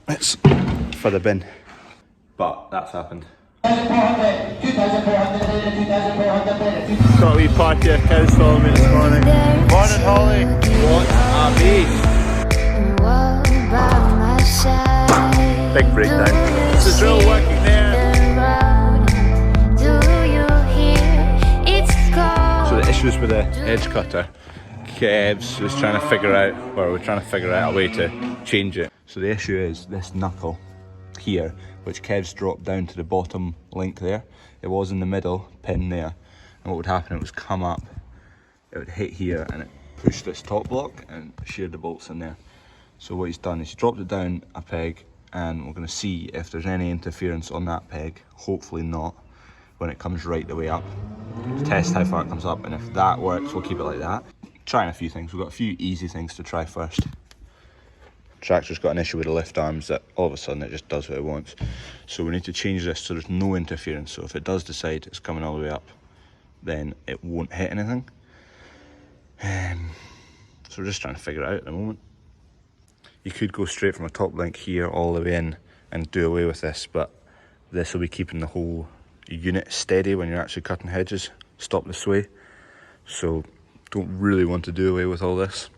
it's for the bin. But that's happened. Got a wee party of kids following me this morning. Morning, Holly. What a beast. Big breakdown. Is the drill working there? So the issues with the edge cutter, Kev's was trying to figure out, or we're trying to figure out a way to change it. So the issue is this knuckle here, which Kev's dropped down to the bottom link there. It was in the middle pin there, and what would happen, it would come up, it would hit here and it pushed this top block and sheared the bolts in there. So what he's done is he dropped it down a peg, and we're going to see if there's any interference on that peg. Hopefully not, when it comes right the way up. Test how far it comes up, and if that works, we'll keep it like that. Trying a few things. We've got a few easy things to try first. Tractor's got an issue with the lift arms that all of a sudden it just does what it wants. So we need to change this so there's no interference. So if it does decide it's coming all the way up, then it won't hit anything. So we're just trying to figure it out at the moment. You could go straight from a top link here all the way in and do away with this, but this will be keeping the whole unit steady when you're actually cutting hedges, stop the sway. So don't really want to do away with all this.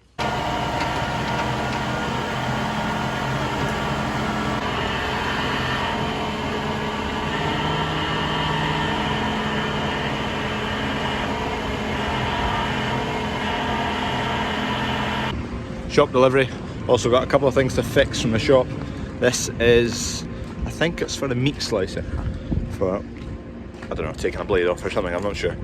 Shop delivery. Also got a couple of things to fix from the shop. This is, I think it's for the meat slicer. For, I don't know, taking a blade off or something, I'm not sure.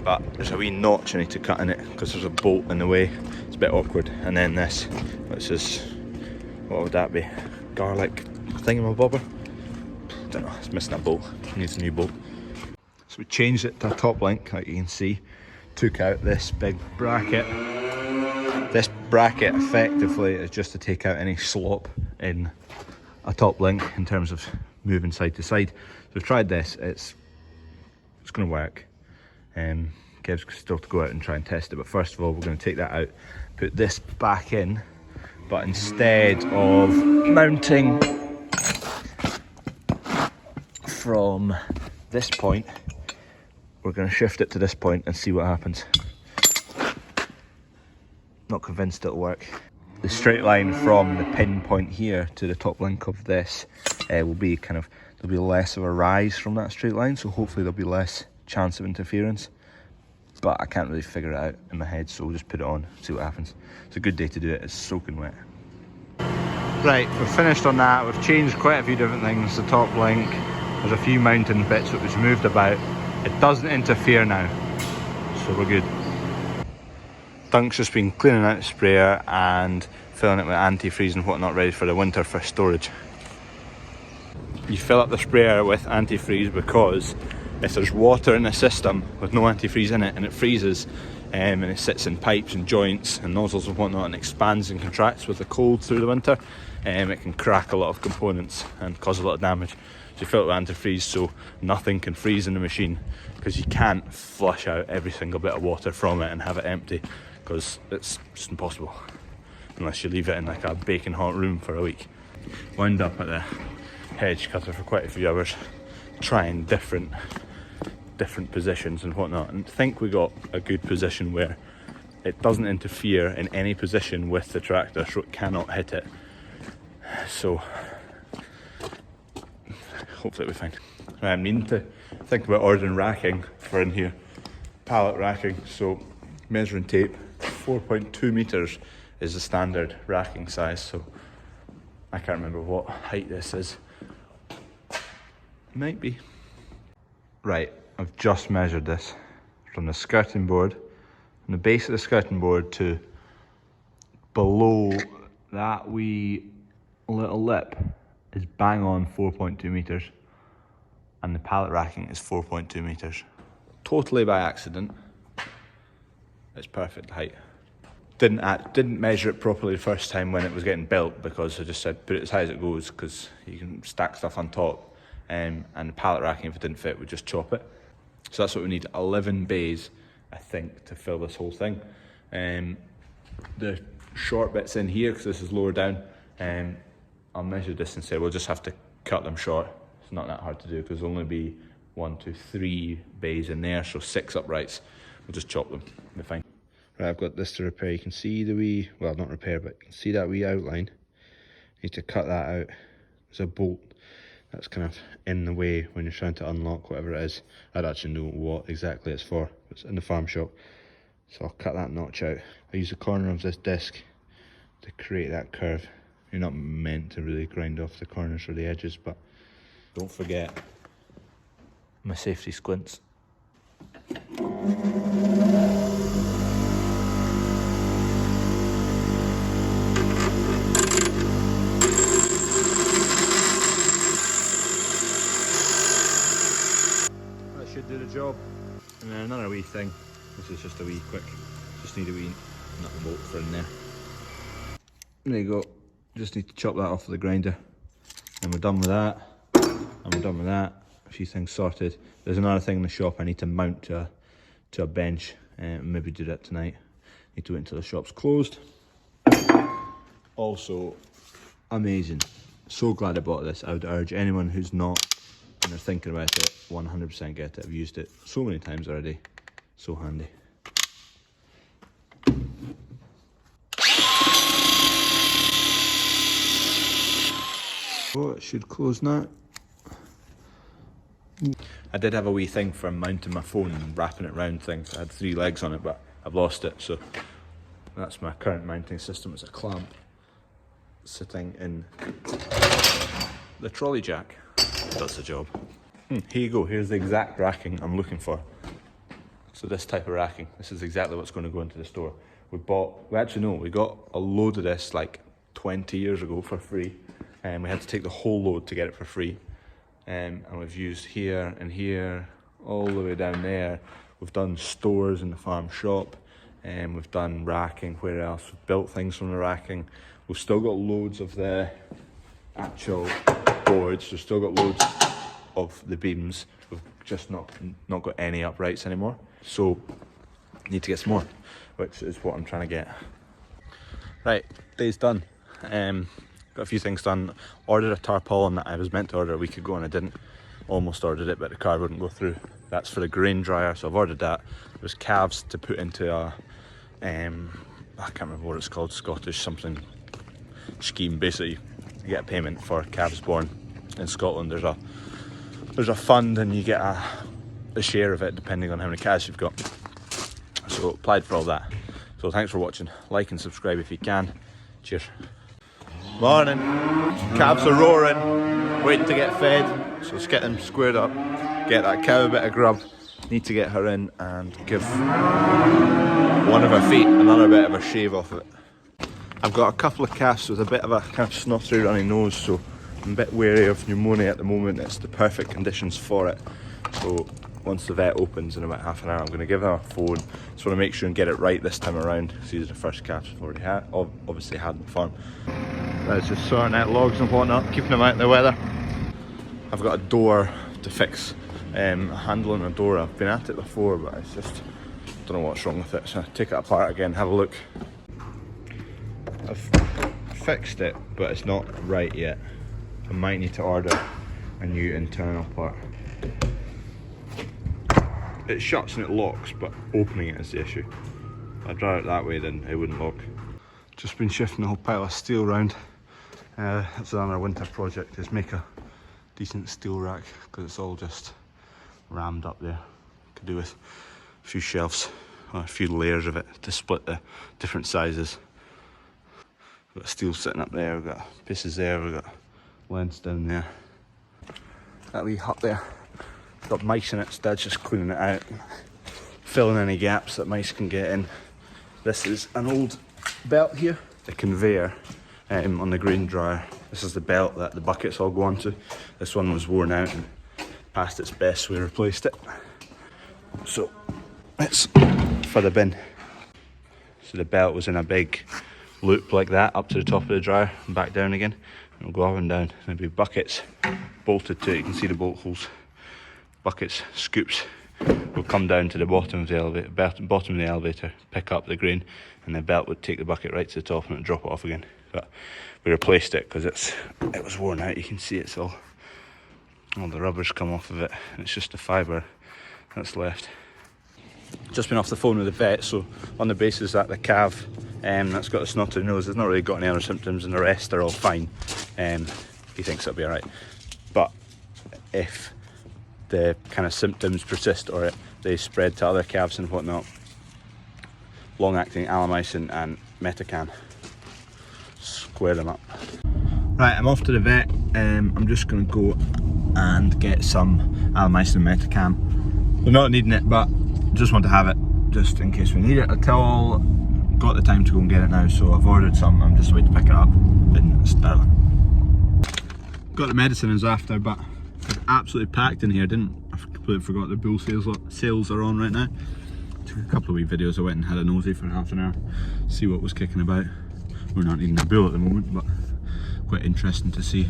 But there's a wee notch I need to cut in it because there's a bolt in the way. It's a bit awkward. And then this, which is, what would that be? Garlic thingamabobber? I don't know, it's missing a bolt. It needs a new bolt. So we changed it to a top link, like you can see. Took out this big bracket. This bracket effectively is just to take out any slop in a top link in terms of moving side to side. So we've tried this, it's going to work. Kev's still to go out and try and test it, but first of all we're going to take that out, put this back in, but instead of mounting from this point, we're going to shift it to this point and see what happens. Not convinced it'll work. The straight line from the pin point here to the top link of this will be kind of, there'll be less of a rise from that straight line, so hopefully there'll be less chance of interference. But I can't really figure it out in my head, so we'll just put it on, see what happens. It's a good day to do it, it's soaking wet. Right, we've finished on that. We've changed quite a few different things. The top link, there's a few mounting bits that was moved about. It doesn't interfere now, so we're good. Dunk's just been cleaning out the sprayer and filling it with antifreeze and whatnot, ready for the winter for storage. You fill up the sprayer with antifreeze because if there's water in the system with no antifreeze in it and it freezes and it sits in pipes and joints and nozzles and whatnot and expands and contracts with the cold through the winter, it can crack a lot of components and cause a lot of damage. So you fill it with antifreeze so nothing can freeze in the machine, because you can't flush out every single bit of water from it and have it empty, because it's just impossible unless you leave it in like a baking hot room for a week. Wound up at the hedge cutter for quite a few hours trying different positions and whatnot, and I think we got a good position where it doesn't interfere in any position with the tractor, so it cannot hit it. So hopefully it'll be fine. I need to think about ordering racking for in here, pallet racking. So measuring tape, 4.2 meters is the standard racking size, so I can't remember what height this is. Might be. Right, I've just measured this from the skirting board, from the base of the skirting board to below that wee little lip is bang on 4.2 meters, and the pallet racking is 4.2 meters. Totally by accident. It's perfect height. Didn't measure it properly the first time when it was getting built, because I just said put it as high as it goes because you can stack stuff on top, and the pallet racking, if it didn't fit, would just chop it. So that's what we need, 11 bays I think to fill this whole thing. The short bits in here, because this is lower down, I'll measure distance here. We'll just have to cut them short. It's not that hard to do because there'll only be 1, 2, 3 bays in there, so 6 uprights. We'll just chop them. We'll be fine. Right, I've got this to repair. You can see the wee, well, not repair, but you can see that wee outline. Need to cut that out. There's a bolt that's kind of in the way when you're trying to unlock whatever it is. I don't actually know what exactly it's for. It's in the farm shop. So I'll cut that notch out. I use the corner of this disc to create that curve. You're not meant to really grind off the corners or the edges, but don't forget my safety squints. Should do the job. And then another wee thing, this is just a wee quick, just need a wee nut and bolt for in there. There you go, just need to chop that off with the grinder. And we're done with that, and we're done with that. A few things sorted. There's another thing in the shop I need to mount to a bench, and maybe do that tonight. Need to wait until the shop's closed. Also, amazing. So glad I bought this. I would urge anyone who's not and they're thinking about it, 100% get it. I've used it so many times already. So handy. Oh, it should close now. I did have a wee thing for mounting my phone and wrapping it around things. I had 3 legs on it, but I've lost it, so that's my current mounting system. It's a clamp sitting in the trolley jack. Does the job. Here you go, here's the exact racking I'm looking for. So this type of racking, this is exactly what's going to go into the store. We got a load of this like 20 years ago for free, and we had to take the whole load to get it for free. And we've used here and here, all the way down there. We've done stores in the farm shop, and we've done racking. Where else? We've built things from the racking. We've still got loads of the actual boards. We've still got loads of the beams. We've just not got any uprights anymore. So need to get some more, which is what I'm trying to get. Right, day's done. Got a few things done. Ordered a tarpaulin that I was meant to order a week ago and I didn't. Almost ordered it, but the car wouldn't go through. That's for the grain dryer, so I've ordered that. There's calves to put into a, I can't remember what it's called, Scottish something scheme. Basically, you get a payment for calves born in Scotland. There's a fund and you get a share of it depending on how many calves you've got. So applied for all that. So thanks for watching. Like and subscribe if you can. Cheers. Morning. Calves are roaring, waiting to get fed. So let's get them squared up, get that cow a bit of grub. Need to get her in and give one of her feet another bit of a shave off of it. I've got a couple of calves with a bit of a kind of snotty runny nose, so I'm a bit wary of pneumonia at the moment. It's the perfect conditions for it. So once the vet opens in about half an hour, I'm going to give them a phone. Just want to make sure and get it right this time around. These are the first calves I've already had, obviously had on the farm. That's just sorting out logs and whatnot, keeping them out in the weather. I've got a door to fix, a handle on a door. I've been at it before, but it's just, don't know what's wrong with it. So I'll take it apart again, have a look. I've fixed it, but it's not right yet. I might need to order a new internal part. It shuts and it locks, but opening it is the issue. If I draw it that way, then it wouldn't lock. Just been shifting the whole pile of steel around. That's another winter project, is make a decent steel rack, because it's all just rammed up there. Could do with a few shelves, or a few layers of it to split the different sizes. We've got steel sitting up there, we've got pieces there, we've got lengths down there. That wee hut there, got mice in it, Dad's just cleaning it out, filling any gaps that mice can get in. This is an old belt here, the conveyor on the grain dryer. This is the belt that the buckets all go onto. This one was worn out and past its best, so we replaced it. So it's for the bin. So the belt was in a big loop like that, up to the top of the dryer and back down again. And it'll go up and down. There'll be buckets bolted to it. You can see the bolt holes. Buckets, scoops will come down to the bottom of the elevator, pick up the grain, and the belt would take the bucket right to the top and drop it off again. but we replaced it because it was worn out. You can see it's all the rubber's come off of it, and it's just the fibre that's left. Just been off the phone with the vet, so on the basis that the calf that's got a snotty nose has not really got any other symptoms and the rest are all fine, he thinks it'll be alright. But if the kind of symptoms persist or they spread to other calves and whatnot, long-acting Alleimycin and Metacam, square them up. Right, I'm off to the vet. I'm just going to go and get some Alleimycin and Metacam. We're not needing it, but just want to have it just in case we need it at all. Got the time to go and get it now, so I've ordered some. I'm just waiting to pick it up in Stirling. Got the medicine as after, but it's absolutely packed in here. I completely forgot the bull sales are on right now. Took a couple of wee videos. I went and had a nosy for half an hour, see what was kicking about. We're not needing a bull at the moment, but quite interesting to see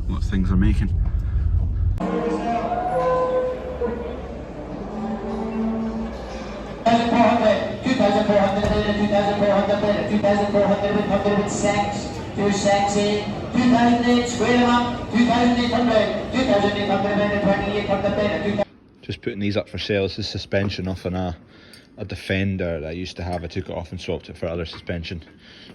what things are making. Just putting these up for sale. This is suspension off on a Defender that I used to have. I took it off and swapped it for other suspension.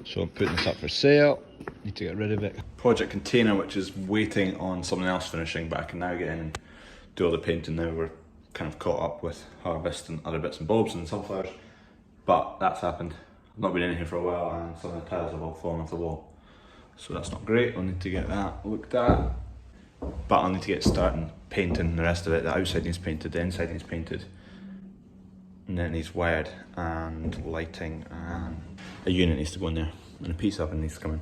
So I'm putting this up for sale. Need to get rid of it. Project container, which is waiting on someone else finishing, but I can now get in and do all the painting now. We're kind of caught up with harvest and other bits and bobs and sunflowers, but that's happened. I've not been in here for a while and some of the tiles have all fallen off the wall, so that's not great. I'll need to get that looked at, but I'll need to get starting painting the rest of it. The outside needs painted, the inside needs painted, and then it needs wired and lighting, and a unit needs to go in there, and a piece oven needs to come in.